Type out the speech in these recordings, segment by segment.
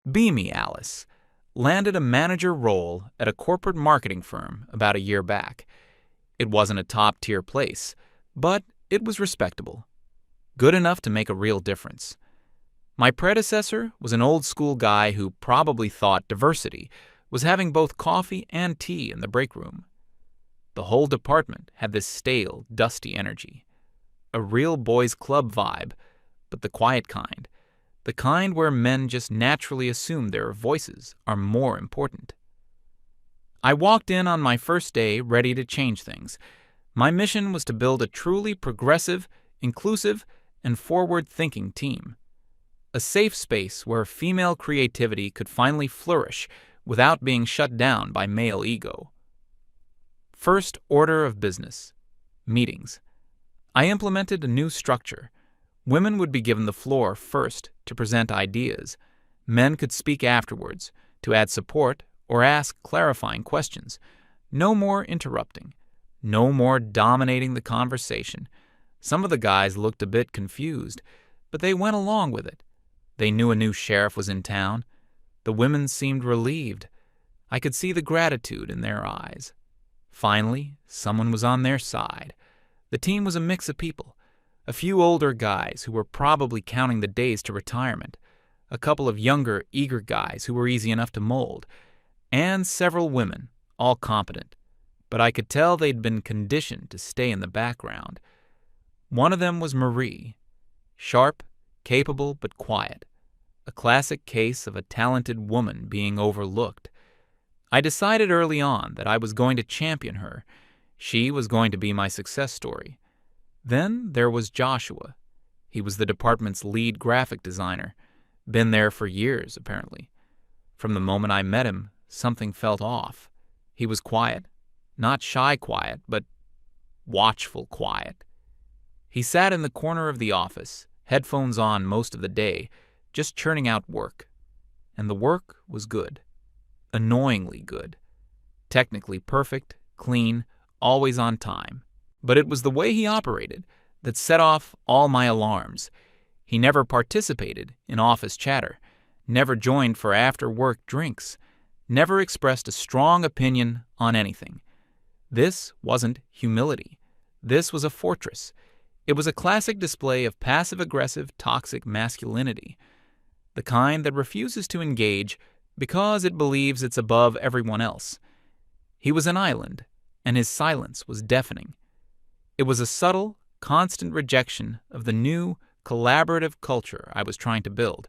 Beamy Alice landed a manager role at a corporate marketing firm about a year back. It wasn't a top-tier place, but it was respectable, good enough to make a real difference. My predecessor was an old-school guy who probably thought diversity was having both coffee and tea in the break room. The whole department had this stale, dusty energy. A real boys' club vibe, but the quiet kind. The kind where men just naturally assume their voices are more important. I walked in on my first day ready to change things. My mission was to build a truly progressive, inclusive, and forward-thinking team. A safe space where female creativity could finally flourish without being shut down by male ego. First order of business: meetings. I implemented a new structure. Women would be given the floor first to present ideas. Men could speak afterwards to add support or ask clarifying questions. No more interrupting. No more dominating the conversation. Some of the guys looked a bit confused, but they went along with it. They knew a new sheriff was in town. The women seemed relieved. I could see the gratitude in their eyes. Finally, someone was on their side. The team was a mix of people. A few older guys who were probably counting the days to retirement, a couple of younger, eager guys who were easy enough to mold, and several women, all competent. But I could tell they'd been conditioned to stay in the background. One of them was Marie. Sharp, capable, but quiet. A classic case of a talented woman being overlooked. I decided early on that I was going to champion her. She was going to be my success story. Then there was Joshua. He was the department's lead graphic designer. Been there for years, apparently. From the moment I met him, something felt off. He was quiet. Not shy quiet, but watchful quiet. He sat in the corner of the office, headphones on most of the day, just churning out work. And the work was good. Annoyingly good. Technically perfect, clean, always on time. But it was the way he operated that set off all my alarms. He never participated in office chatter, never joined for after-work drinks, never expressed a strong opinion on anything. This wasn't humility. This was a fortress. It was a classic display of passive-aggressive, toxic masculinity, the kind that refuses to engage because it believes it's above everyone else. He was an island, and his silence was deafening. It was a subtle, constant rejection of the new, collaborative culture I was trying to build.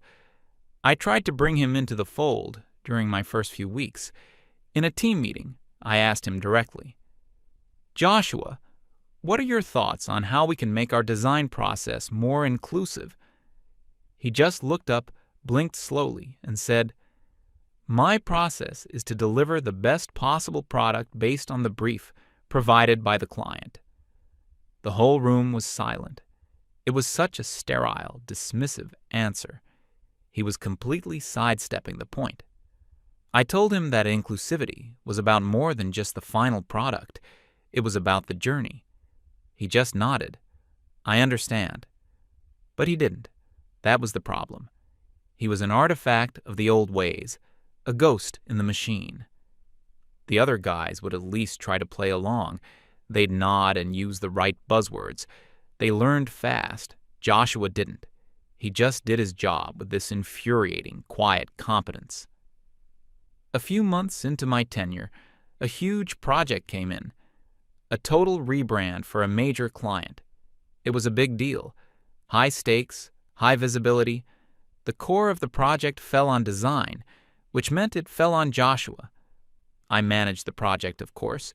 I tried to bring him into the fold during my first few weeks. In a team meeting, I asked him directly, "Joshua, what are your thoughts on how we can make our design process more inclusive?" He just looked up, blinked slowly, and said, "My process is to deliver the best possible product based on the brief provided by the client." The whole room was silent. It was such a sterile, dismissive answer. He was completely sidestepping the point. I told him that inclusivity was about more than just the final product. It was about the journey. He just nodded. "I understand." But he didn't. That was the problem. He was an artifact of the old ways, a ghost in the machine. The other guys would at least try to play along. They'd nod and use the right buzzwords. They learned fast. Joshua didn't. He just did his job with this infuriating, quiet competence. A few months into my tenure, a huge project came in. A total rebrand for a major client. It was a big deal. High stakes, high visibility. The core of the project fell on design, which meant it fell on Joshua. I managed the project, of course.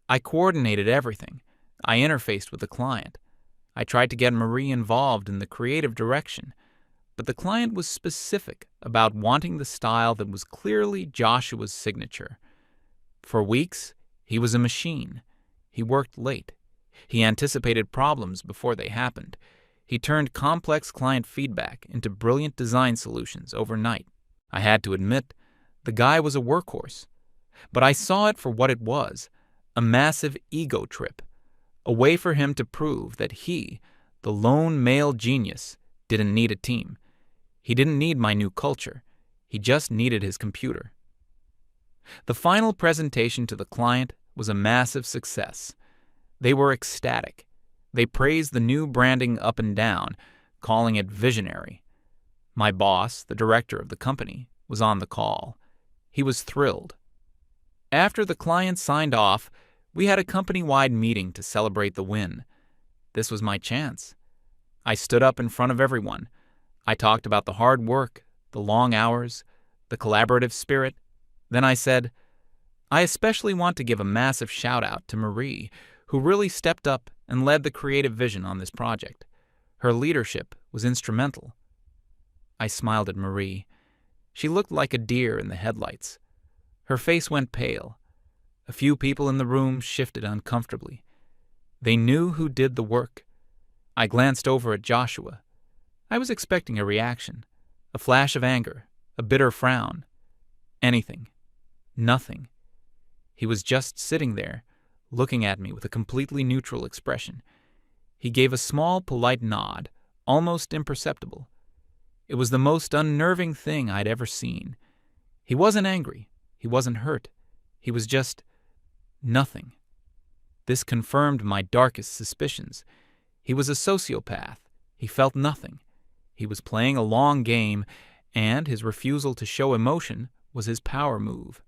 I coordinated everything. I interfaced with the client. I tried to get Marie involved in the creative direction, but the client was specific about wanting the style that was clearly Joshua's signature. For weeks, he was a machine. He worked late. He anticipated problems before they happened. He turned complex client feedback into brilliant design solutions overnight. I had to admit, the guy was a workhorse. But I saw it for what it was, a massive ego trip, a way for him to prove that he, the lone male genius, didn't need a team. He didn't need my new culture. He just needed his computer. The final presentation to the client was a massive success. They were ecstatic. They praised the new branding up and down, calling it visionary. My boss, the director of the company, was on the call. He was thrilled. After the client signed off, we had a company-wide meeting to celebrate the win. This was my chance. I stood up in front of everyone. I talked about the hard work, the long hours, the collaborative spirit. Then I said, I especially want to give a massive shout-out to Marie, who really stepped up and led the creative vision on this project. Her leadership was instrumental. I smiled at Marie. She looked like a deer in the headlights. Her face went pale. A few people in the room shifted uncomfortably. They knew who did the work. I glanced over at Joshua. I was expecting a reaction, a flash of anger, a bitter frown. Anything. Nothing. He was just sitting there, looking at me with a completely neutral expression. He gave a small, polite nod, almost imperceptible. It was the most unnerving thing I'd ever seen. He wasn't angry. He wasn't hurt. He was just nothing. This confirmed my darkest suspicions. He was a sociopath. He felt nothing. He was playing a long game, and his refusal to show emotion was his power move.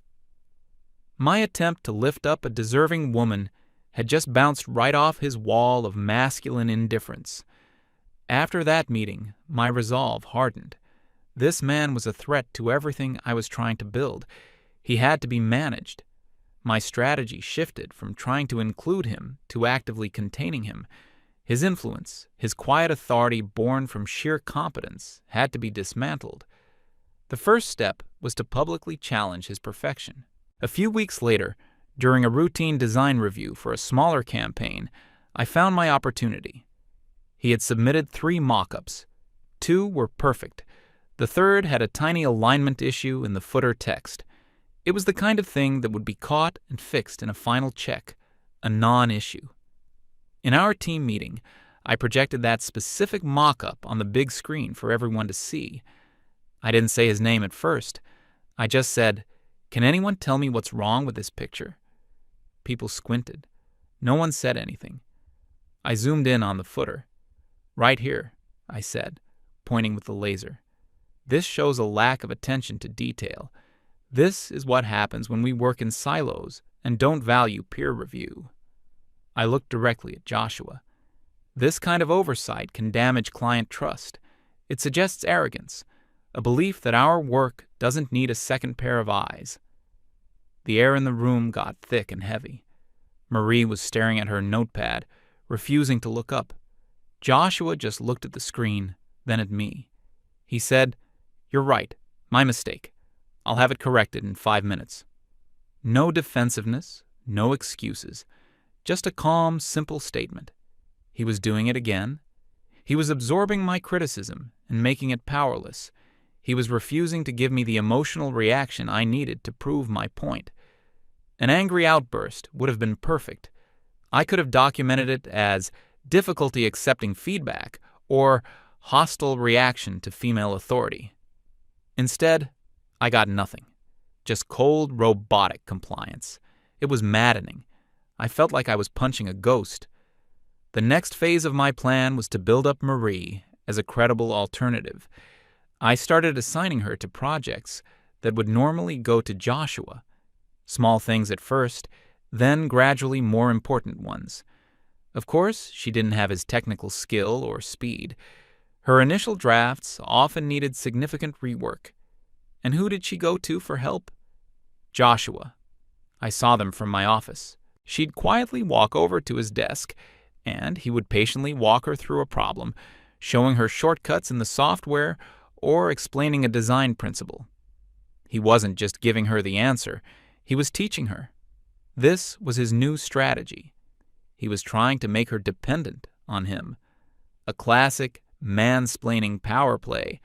My attempt to lift up a deserving woman had just bounced right off his wall of masculine indifference. After that meeting, my resolve hardened. This man was a threat to everything I was trying to build. He had to be managed. My strategy shifted from trying to include him to actively containing him. His influence, his quiet authority born from sheer competence, had to be dismantled. The first step was to publicly challenge his perfection. A few weeks later, during a routine design review for a smaller campaign, I found my opportunity. He had submitted 3 mock-ups. 2 were perfect. The third had a tiny alignment issue in the footer text. It was the kind of thing that would be caught and fixed in a final check, a non-issue. In our team meeting, I projected that specific mock-up on the big screen for everyone to see. I didn't say his name at first. I just said, "Can anyone tell me what's wrong with this picture?" People squinted. No one said anything. I zoomed in on the footer. "Right here," I said, pointing with the laser. "This shows a lack of attention to detail. This is what happens when we work in silos and don't value peer review." I looked directly at Joshua. This kind of oversight can damage client trust. It suggests arrogance, a belief that our work doesn't need a second pair of eyes. The air in the room got thick and heavy. Marie was staring at her notepad, refusing to look up. Joshua just looked at the screen, then at me. He said, "You're right. My mistake. I'll have it corrected in 5 minutes." No defensiveness, no excuses. Just a calm, simple statement. He was doing it again. He was absorbing my criticism and making it powerless. He was refusing to give me the emotional reaction I needed to prove my point. An angry outburst would have been perfect. I could have documented it as difficulty accepting feedback or hostile reaction to female authority. Instead, I got nothing. Just cold, robotic compliance. It was maddening. I felt like I was punching a ghost. The next phase of my plan was to build up Marie as a credible alternative. I started assigning her to projects that would normally go to Joshua. Small things at first, then gradually more important ones. Of course, she didn't have his technical skill or speed. Her initial drafts often needed significant rework. And who did she go to for help? Joshua. I saw them from my office. She'd quietly walk over to his desk, and he would patiently walk her through a problem, showing her shortcuts in the software or explaining a design principle. He wasn't just giving her the answer, he was teaching her. This was his new strategy. He was trying to make her dependent on him. A classic mansplaining power play.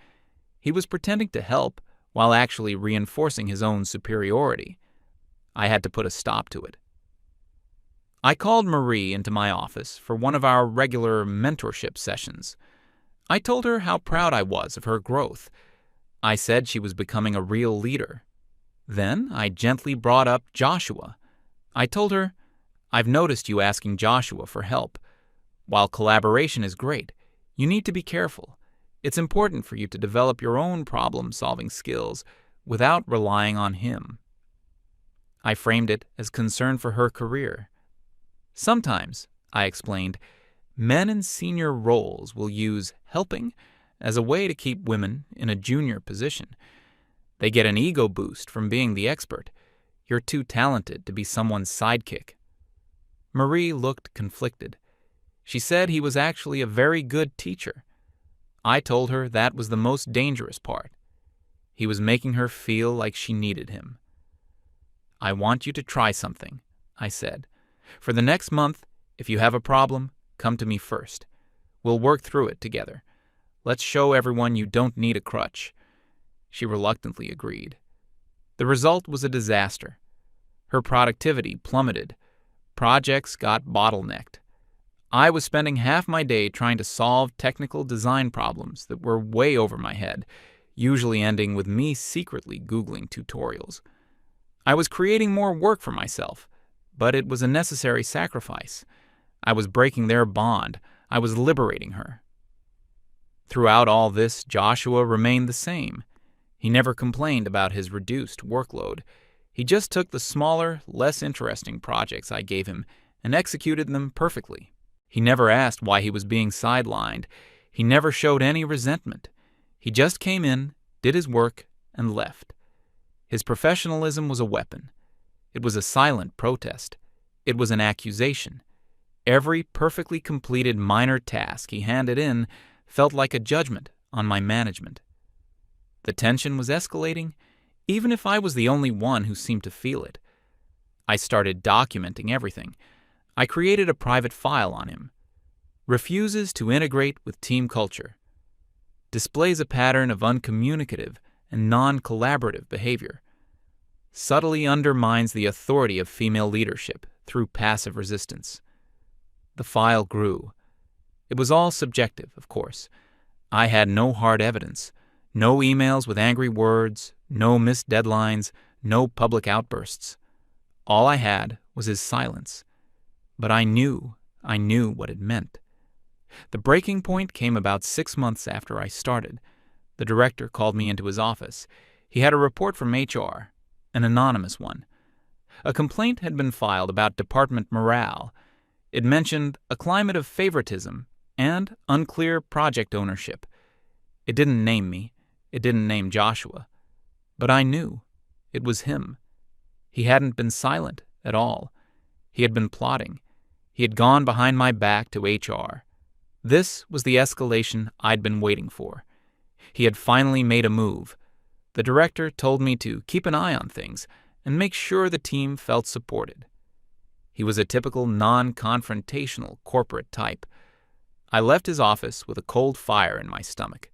He was pretending to help while actually reinforcing his own superiority. I had to put a stop to it. I called Marie into my office for one of our regular mentorship sessions. I told her how proud I was of her growth. I said she was becoming a real leader. Then I gently brought up Joshua. I told her, I've noticed you asking Joshua for help. While collaboration is great, you need to be careful. It's important for you to develop your own problem-solving skills without relying on him. I framed it as concern for her career. Sometimes, I explained, men in senior roles will use helping as a way to keep women in a junior position. They get an ego boost from being the expert. You're too talented to be someone's sidekick. Marie looked conflicted. She said he was actually a very good teacher. I told her that was the most dangerous part. He was making her feel like she needed him. I want you to try something, I said. For the next month, if you have a problem, come to me first. We'll work through it together. Let's show everyone you don't need a crutch. She reluctantly agreed. The result was a disaster. Her productivity plummeted. Projects got bottlenecked. I was spending half my day trying to solve technical design problems that were way over my head, usually ending with me secretly Googling tutorials. I was creating more work for myself, but it was a necessary sacrifice. I was breaking their bond. I was liberating her. Throughout all this, Joshua remained the same. He never complained about his reduced workload. He just took the smaller, less interesting projects I gave him and executed them perfectly. He never asked why he was being sidelined. He never showed any resentment. He just came in, did his work, and left. His professionalism was a weapon. It was a silent protest. It was an accusation. Every perfectly completed minor task he handed in felt like a judgment on my management. The tension was escalating, even if I was the only one who seemed to feel it. I started documenting everything. I created a private file on him. Refuses to integrate with team culture. Displays a pattern of uncommunicative and non-collaborative behavior. Subtly undermines the authority of female leadership through passive resistance. The file grew. It was all subjective, of course. I had no hard evidence, no emails with angry words, no missed deadlines, no public outbursts. All I had was his silence. But I knew what it meant. The breaking point came about 6 months after I started. The director called me into his office. He had a report from HR, an anonymous one. A complaint had been filed about department morale. It mentioned a climate of favoritism and unclear project ownership. It didn't name me. It didn't name Joshua. But I knew. It was him. He hadn't been silent at all. He had been plotting. He had gone behind my back to HR. This was the escalation I'd been waiting for. He had finally made a move. The director told me to keep an eye on things and make sure the team felt supported. He was a typical non-confrontational corporate type. I left his office with a cold fire in my stomach.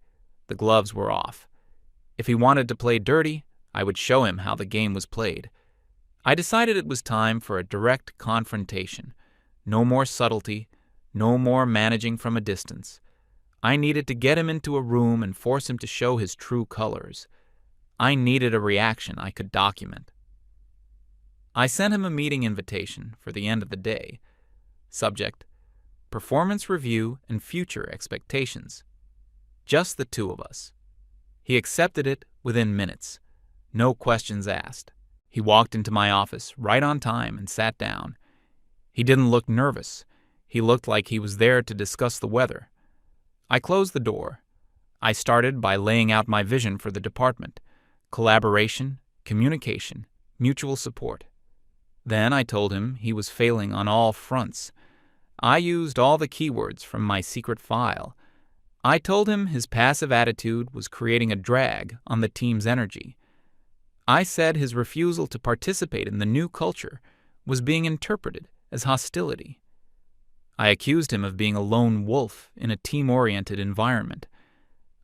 The gloves were off. If he wanted to play dirty, I would show him how the game was played. I decided it was time for a direct confrontation. No more subtlety, no more managing from a distance. I needed to get him into a room and force him to show his true colors. I needed a reaction I could document. I sent him a meeting invitation for the end of the day. Subject: performance review and future expectations. Just the two of us. He accepted it within minutes. No questions asked. He walked into my office right on time and sat down. He didn't look nervous. He looked like he was there to discuss the weather. I closed the door. I started by laying out my vision for the department: collaboration, communication, mutual support. Then I told him he was failing on all fronts. I used all the keywords from my secret file. I told him his passive attitude was creating a drag on the team's energy. I said his refusal to participate in the new culture was being interpreted as hostility. I accused him of being a lone wolf in a team-oriented environment.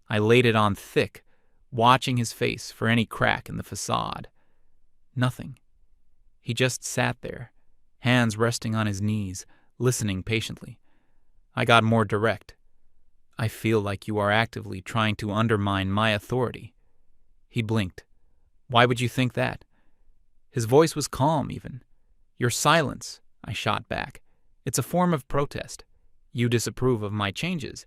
I laid it on thick, watching his face for any crack in the facade. Nothing. He just sat there, hands resting on his knees, listening patiently. I got more direct. I feel like you are actively trying to undermine my authority. He blinked. Why would you think that? His voice was calm, even. Your silence, I shot back. It's a form of protest. You disapprove of my changes,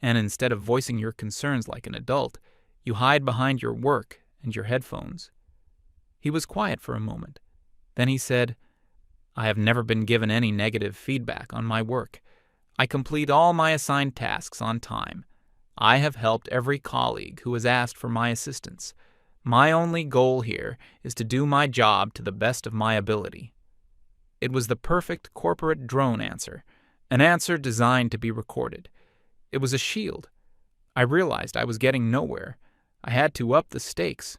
and instead of voicing your concerns like an adult, you hide behind your work and your headphones. He was quiet for a moment. Then he said, I have never been given any negative feedback on my work. I complete all my assigned tasks on time. I have helped every colleague who has asked for my assistance. My only goal here is to do my job to the best of my ability. It was the perfect corporate drone answer, an answer designed to be recorded. It was a shield. I realized I was getting nowhere. I had to up the stakes.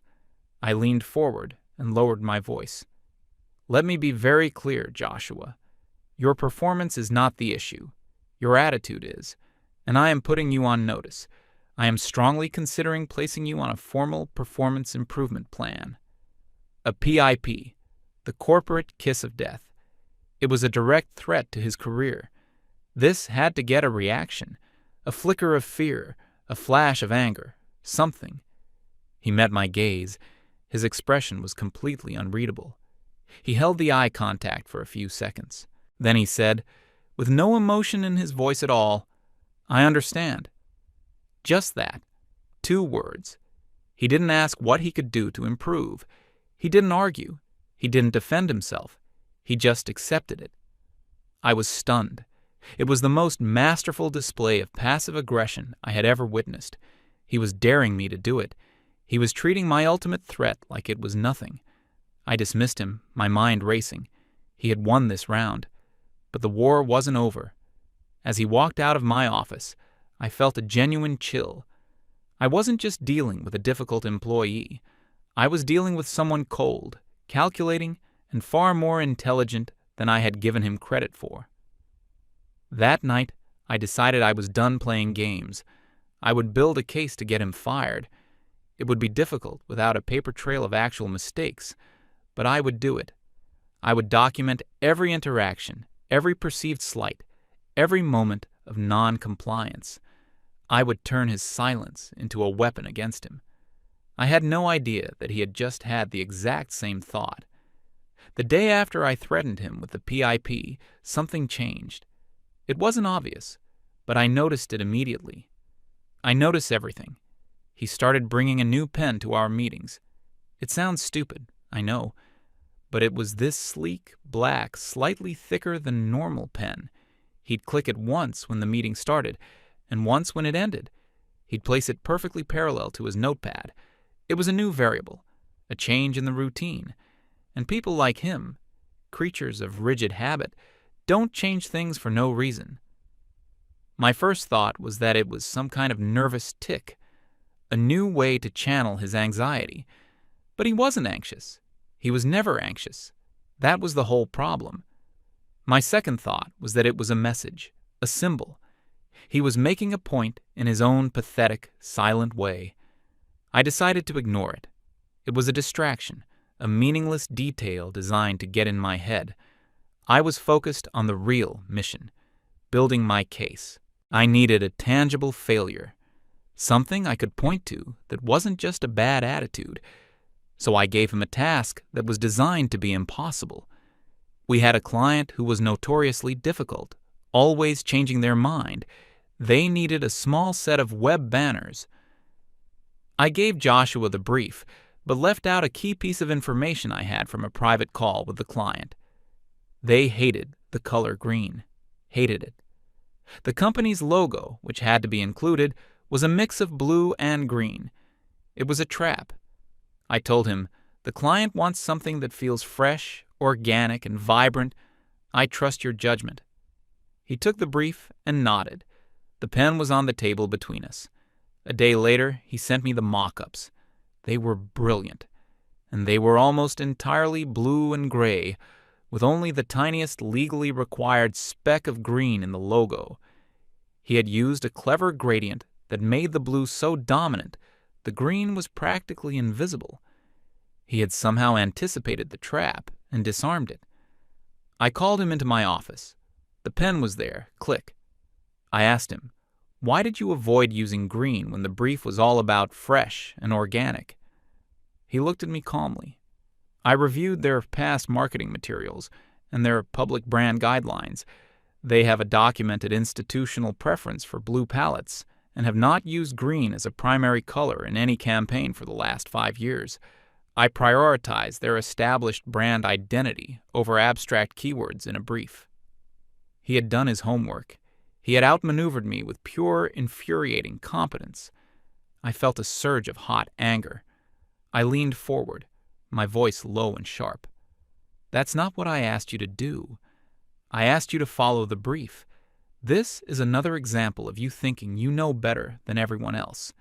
I leaned forward and lowered my voice. Let me be very clear, Joshua. Your performance is not the issue. Your attitude is, and I am putting you on notice. I am strongly considering placing you on a formal performance improvement plan. A PIP, the corporate kiss of death. It was a direct threat to his career. This had to get a reaction, a flicker of fear, a flash of anger, something. He met my gaze. His expression was completely unreadable. He held the eye contact for a few seconds. Then he said, with no emotion in his voice at all, I understand. Just that. 2 words. He didn't ask what he could do to improve. He didn't argue. He didn't defend himself. He just accepted it. I was stunned. It was the most masterful display of passive aggression I had ever witnessed. He was daring me to do it. He was treating my ultimate threat like it was nothing. I dismissed him, my mind racing. He had won this round. But the war wasn't over. As he walked out of my office, I felt a genuine chill. I wasn't just dealing with a difficult employee. I was dealing with someone cold, calculating, and far more intelligent than I had given him credit for. That night, I decided I was done playing games. I would build a case to get him fired. It would be difficult without a paper trail of actual mistakes, but I would do it. I would document every interaction, every perceived slight, every moment of non-compliance. I would turn his silence into a weapon against him. I had no idea that he had just had the exact same thought. The day after I threatened him with the PIP, something changed. It wasn't obvious, but I noticed it immediately. I notice everything. He started bringing a new pen to our meetings. It sounds stupid, I know, but it was this sleek, black, slightly thicker than normal pen. He'd click it once when the meeting started, and once when it ended. He'd place it perfectly parallel to his notepad. It was a new variable, a change in the routine. And people like him, creatures of rigid habit, don't change things for no reason. My first thought was that it was some kind of nervous tic, a new way to channel his anxiety. But he wasn't anxious. He was never anxious. That was the whole problem. My second thought was that it was a message, a symbol. He was making a point in his own pathetic, silent way. I decided to ignore it. It was a distraction, a meaningless detail designed to get in my head. I was focused on the real mission, building my case. I needed a tangible failure, something I could point to that wasn't just a bad attitude. So I gave him a task that was designed to be impossible. We had a client who was notoriously difficult, always changing their mind. They needed a small set of web banners. I gave Joshua the brief, but left out a key piece of information I had from a private call with the client. They hated the color green. Hated it. The company's logo, which had to be included, was a mix of blue and green. It was a trap. I told him, the client wants something that feels fresh, organic, and vibrant. I trust your judgment. He took the brief and nodded. The pen was on the table between us. A day later, he sent me the mock-ups. They were brilliant, and they were almost entirely blue and gray, with only the tiniest legally required speck of green in the logo. He had used a clever gradient that made the blue so dominant the green was practically invisible. He had somehow anticipated the trap and disarmed it. I called him into my office. The pen was there, click. I asked him, why did you avoid using green when the brief was all about fresh and organic? He looked at me calmly. I reviewed their past marketing materials and their public brand guidelines. They have a documented institutional preference for blue palettes and have not used green as a primary color in any campaign for the last 5 years. I prioritize their established brand identity over abstract keywords in a brief. He had done his homework. He had outmaneuvered me with pure, infuriating competence. I felt a surge of hot anger. I leaned forward, my voice low and sharp. That's not what I asked you to do. I asked you to follow the brief. This is another example of you thinking you know better than everyone else.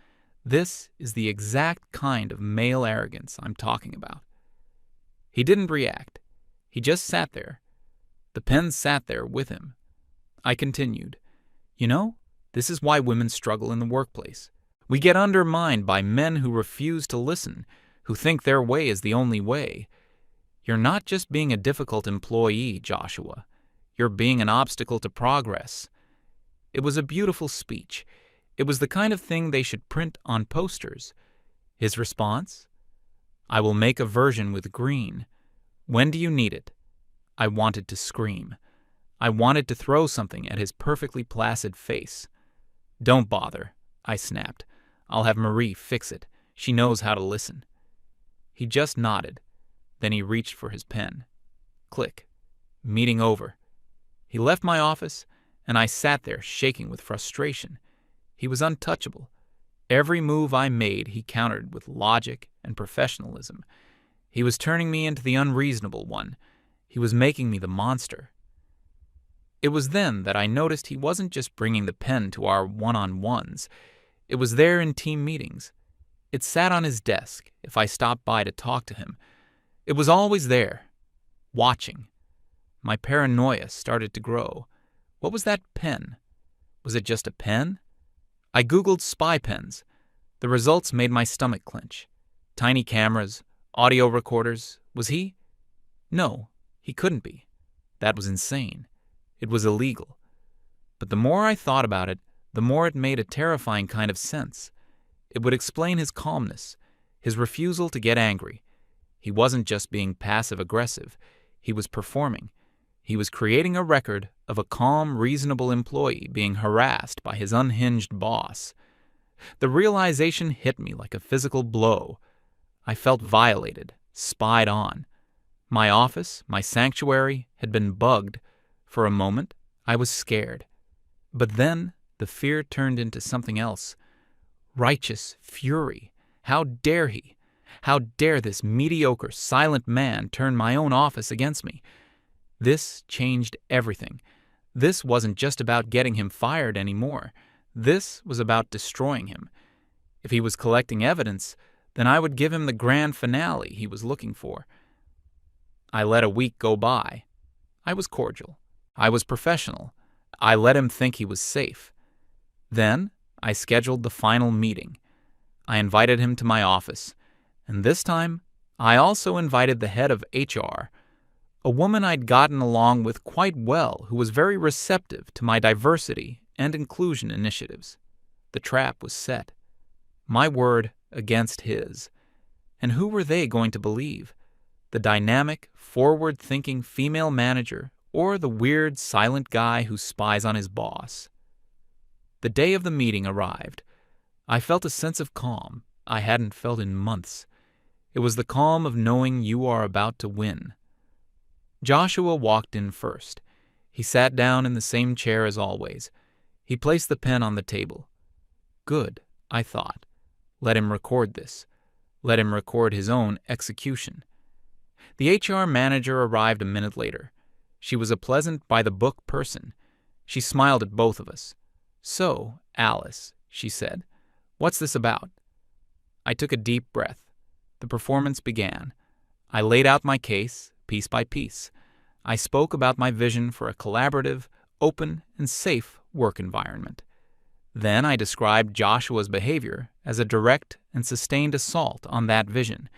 This is the exact kind of male arrogance I'm talking about. He didn't react. He just sat there. The pen sat there with him. I continued. You know, this is why women struggle in the workplace. We get undermined by men who refuse to listen, who think their way is the only way. You're not just being a difficult employee, Joshua. You're being an obstacle to progress. It was a beautiful speech. It was the kind of thing they should print on posters. His response? I will make a version with green. When do you need it? I wanted to scream. I wanted to throw something at his perfectly placid face. Don't bother, I snapped. I'll have Marie fix it. She knows how to listen. He just nodded. Then he reached for his pen. Click. Meeting over. He left my office, and I sat there shaking with frustration. He was untouchable. Every move I made he countered with logic and professionalism. He was turning me into the unreasonable one. He was making me the monster. It was then that I noticed he wasn't just bringing the pen to our one-on-ones. It was there in team meetings. It sat on his desk if I stopped by to talk to him. It was always there, watching. My paranoia started to grow. What was that pen? Was it just a pen? I Googled spy pens. The results made my stomach clench. Tiny cameras, audio recorders. Was he? No, he couldn't be. That was insane. It was illegal. But the more I thought about it, the more it made a terrifying kind of sense. It would explain his calmness, his refusal to get angry. He wasn't just being passive-aggressive. He was performing. He was creating a record of a calm, reasonable employee being harassed by his unhinged boss. The realization hit me like a physical blow. I felt violated, spied on. My office, my sanctuary, had been bugged. For a moment, I was scared. But then, the fear turned into something else. Righteous fury. How dare he? How dare this mediocre, silent man turn my own office against me? This changed everything. This wasn't just about getting him fired anymore. This was about destroying him. If he was collecting evidence, then I would give him the grand finale he was looking for. I let a week go by. I was cordial. I was professional. I let him think he was safe. Then I scheduled the final meeting. I invited him to my office, and this time I also invited the head of HR, a woman I'd gotten along with quite well who was very receptive to my diversity and inclusion initiatives. The trap was set. My word against his. And who were they going to believe? The dynamic, forward-thinking female manager or the weird, silent guy who spies on his boss? The day of the meeting arrived. I felt a sense of calm I hadn't felt in months. It was the calm of knowing you are about to win. Joshua walked in first. He sat down in the same chair as always. He placed the pen on the table. Good, I thought. Let him record this. Let him record his own execution. The HR manager arrived a minute later. She was a pleasant, by-the-book person. She smiled at both of us. So, Alice, she said, what's this about? I took a deep breath. The performance began. I laid out my case, piece by piece. I spoke about my vision for a collaborative, open, and safe work environment. Then I described Joshua's behavior as a direct and sustained assault on that vision.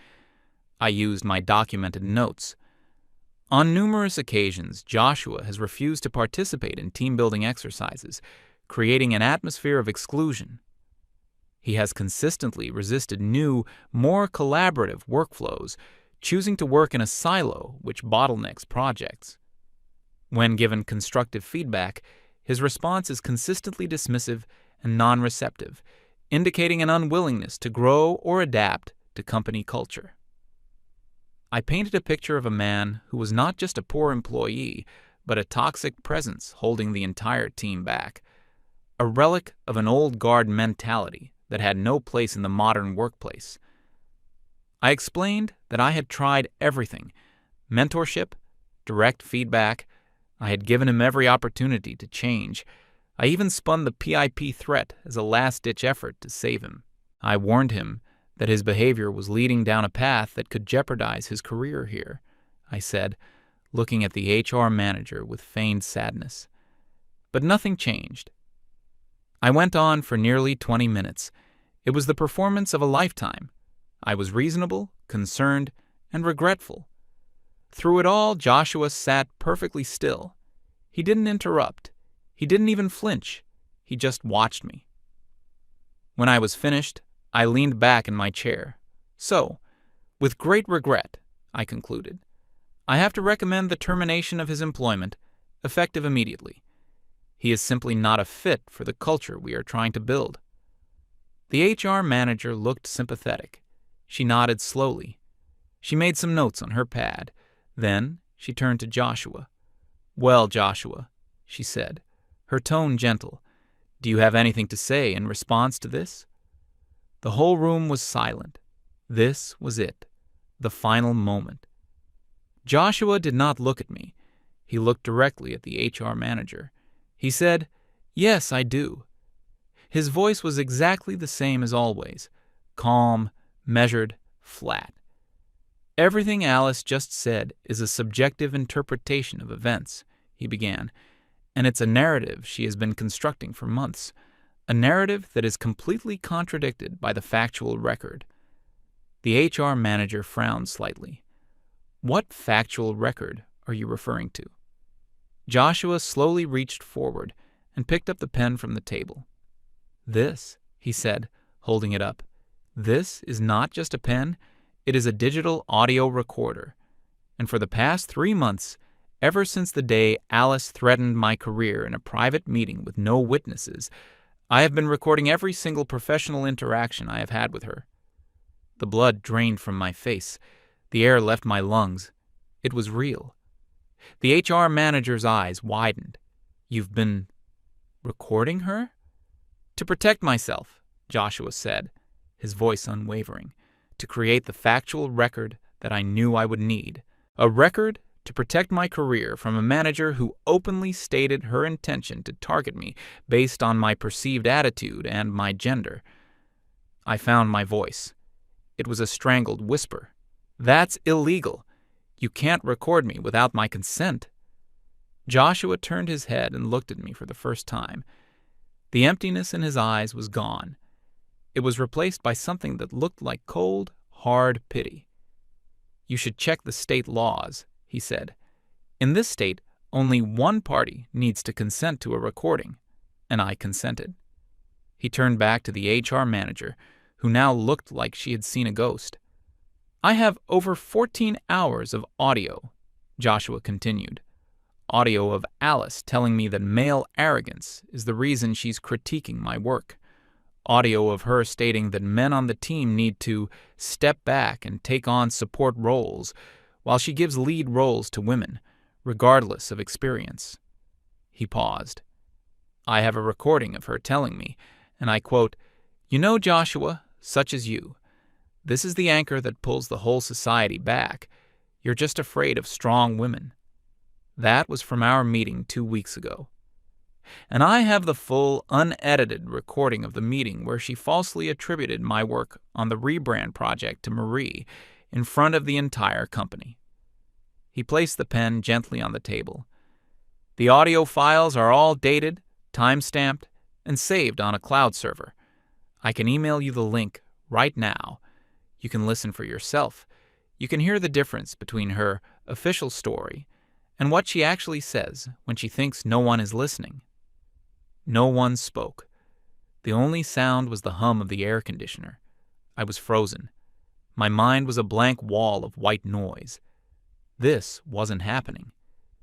I used my documented notes. On numerous occasions, Joshua has refused to participate in team-building exercises, creating an atmosphere of exclusion. He has consistently resisted new, more collaborative workflows, choosing to work in a silo which bottlenecks projects. When given constructive feedback, his response is consistently dismissive and non-receptive, indicating an unwillingness to grow or adapt to company culture. I painted a picture of a man who was not just a poor employee, but a toxic presence holding the entire team back, a relic of an old guard mentality that had no place in the modern workplace. I explained that I had tried everything: mentorship, direct feedback. I had given him every opportunity to change. I even spun the PIP threat as a last-ditch effort to save him. I warned him that his behavior was leading down a path that could jeopardize his career here, I said, looking at the HR manager with feigned sadness. But nothing changed. I went on for nearly 20 minutes. It was the performance of a lifetime. I was reasonable, concerned, and regretful. Through it all, Joshua sat perfectly still. He didn't interrupt. He didn't even flinch. He just watched me. When I was finished, I leaned back in my chair. So, with great regret, I concluded, I have to recommend the termination of his employment, effective immediately. He is simply not a fit for the culture we are trying to build. The HR manager looked sympathetic. She nodded slowly. She made some notes on her pad. Then she turned to Joshua. "Well, Joshua," she said, her tone gentle, "do you have anything to say in response to this?" The whole room was silent. This was it, the final moment. Joshua did not look at me. He looked directly at the HR manager. He said, "Yes, I do." His voice was exactly the same as always, calm, measured, flat. "Everything Alice just said is a subjective interpretation of events," he began, "and it's a narrative she has been constructing for months, a narrative that is completely contradicted by the factual record." The HR manager frowned slightly. "What factual record are you referring to?" Joshua slowly reached forward and picked up the pen from the table. "This," he said, holding it up, "this is not just a pen. It is a digital audio recorder. And for the past 3 months, ever since the day Alice threatened my career in a private meeting with no witnesses, I have been recording every single professional interaction I have had with her." The blood drained from my face. The air left my lungs. It was real. The HR manager's eyes widened. "You've been recording her?" "To protect myself," Joshua said, his voice unwavering, "to create the factual record that I knew I would need. A record to protect my career from a manager who openly stated her intention to target me based on my perceived attitude and my gender." I found my voice. It was a strangled whisper. "That's illegal. You can't record me without my consent." Joshua turned his head and looked at me for the first time. The emptiness in his eyes was gone. It was replaced by something that looked like cold, hard pity. "You should check the state laws," he said. "In this state, only one party needs to consent to a recording," and I consented. He turned back to the HR manager, who now looked like she had seen a ghost. "I have over 14 hours of audio," Joshua continued. "Audio of Alice telling me that male arrogance is the reason she's critiquing my work. Audio of her stating that men on the team need to step back and take on support roles, while she gives lead roles to women, regardless of experience." He paused. "I have a recording of her telling me, and I quote, 'You know, Joshua, such as you, this is the anchor that pulls the whole society back. You're just afraid of strong women.' That was from our meeting 2 weeks ago. And I have the full, unedited recording of the meeting where she falsely attributed my work on the rebrand project to Marie in front of the entire company." He placed the pen gently on the table. "The audio files are all dated, time-stamped, and saved on a cloud server. I can email you the link right now. You can listen for yourself. You can hear the difference between her official story and what she actually says when she thinks no one is listening." No one spoke. The only sound was the hum of the air conditioner. I was frozen. My mind was a blank wall of white noise. This wasn't happening.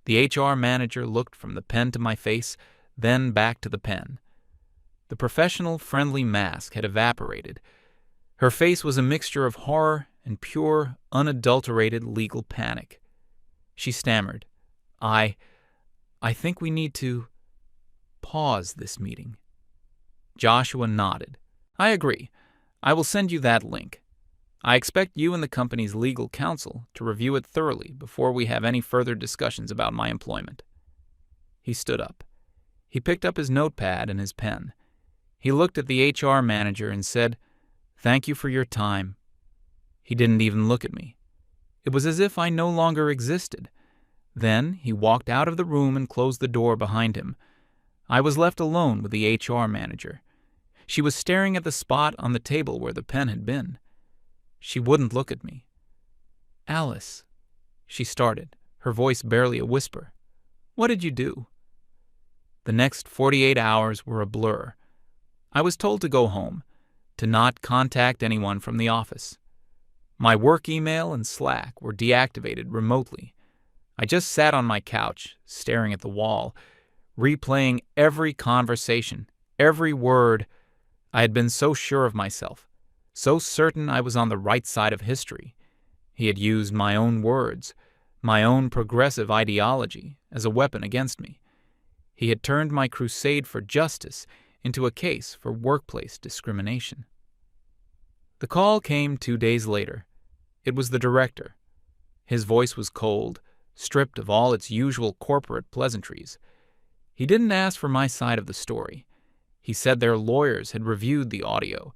The HR manager looked from the pen to my face, then back to the pen. The professional, friendly mask had evaporated. Her face was a mixture of horror and pure, unadulterated legal panic. She stammered, I think we need to pause this meeting. Joshua nodded. I agree. I will send you that link. I expect you and the company's legal counsel to review it thoroughly before we have any further discussions about my employment. He stood up. He picked up his notepad and his pen. He looked at the HR manager and said, Thank you for your time. He didn't even look at me. It was as if I no longer existed. Then he walked out of the room and closed the door behind him. I was left alone with the HR manager. She was staring at the spot on the table where the pen had been. She wouldn't look at me. Alice, she started, her voice barely a whisper. What did you do? The next 48 hours were a blur. I was told to go home, to not contact anyone from the office. My work email and Slack were deactivated remotely. I just sat on my couch, staring at the wall, replaying every conversation, every word. I had been so sure of myself, so certain I was on the right side of history. He had used my own words, my own progressive ideology, as a weapon against me. He had turned my crusade for justice into a case for workplace discrimination. The call came 2 days later. It was the director. His voice was cold, stripped of all its usual corporate pleasantries. He didn't ask for my side of the story. He said their lawyers had reviewed the audio.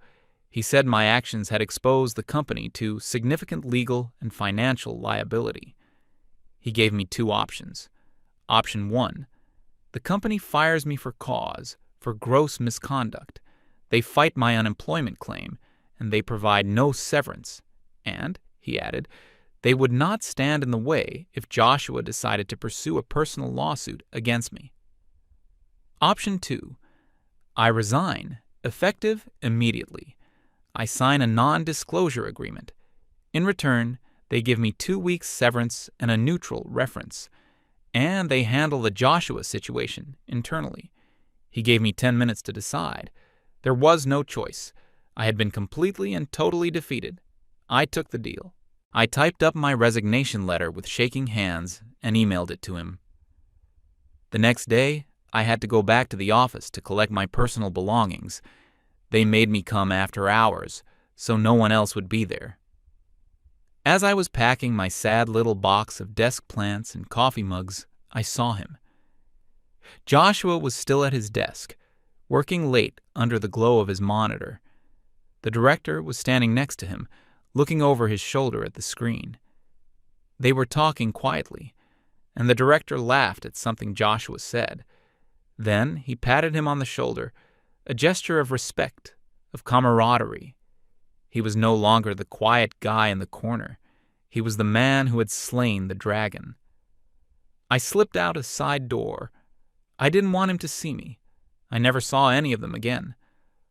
He said my actions had exposed the company to significant legal and financial liability. He gave me 2 options. Option 1, the company fires me for cause, for gross misconduct. They fight my unemployment claim, and they provide no severance. And, he added, they would not stand in the way if Joshua decided to pursue a personal lawsuit against me. Option 2, I resign, effective immediately. I sign a non-disclosure agreement. In return, they give me 2 weeks severance and a neutral reference. And they handle the Joshua situation internally. He gave me 10 minutes to decide. There was no choice. I had been completely and totally defeated. I took the deal. I typed up my resignation letter with shaking hands and emailed it to him. The next day, I had to go back to the office to collect my personal belongings. They made me come after hours, so no one else would be there. As I was packing my sad little box of desk plants and coffee mugs, I saw him. Joshua was still at his desk, working late under the glow of his monitor. The director was standing next to him, looking over his shoulder at the screen. They were talking quietly, and the director laughed at something Joshua said. Then he patted him on the shoulder, a gesture of respect, of camaraderie. He was no longer the quiet guy in the corner. He was the man who had slain the dragon. I slipped out a side door. I didn't want him to see me. I never saw any of them again.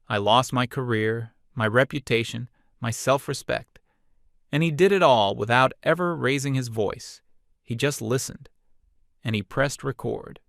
I lost my career, my reputation, my self-respect. And he did it all without ever raising his voice. He just listened. And he pressed record.